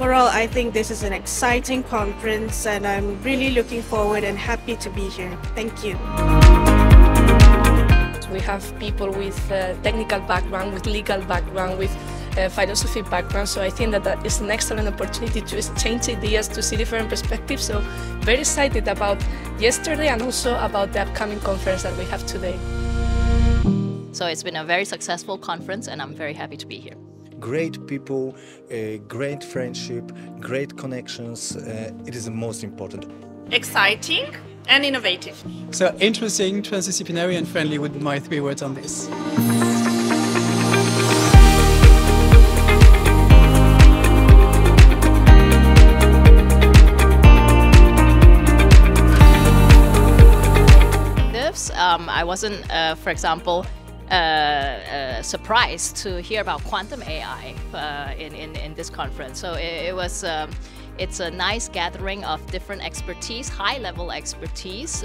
overall, I think this is an exciting conference and I'm really looking forward and happy to be here. Thank you. We have people with technical background, with legal background, with philosophy background, so I think that is an excellent opportunity to exchange ideas, to see different perspectives. So very excited about yesterday and also about the upcoming conference that we have today. So it's been a very successful conference and I'm very happy to be here. Great people, great friendship, great connections. It is the most important. Exciting and innovative. So interesting, transdisciplinary and friendly would be my 3 words on this. I wasn't, for example, surprised to hear about quantum AI in this conference. So it's a nice gathering of different expertise, high-level expertise.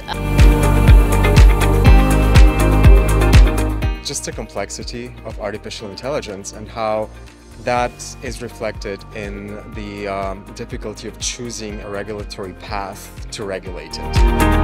Just the complexity of artificial intelligence and how that is reflected in the difficulty of choosing a regulatory path to regulate it.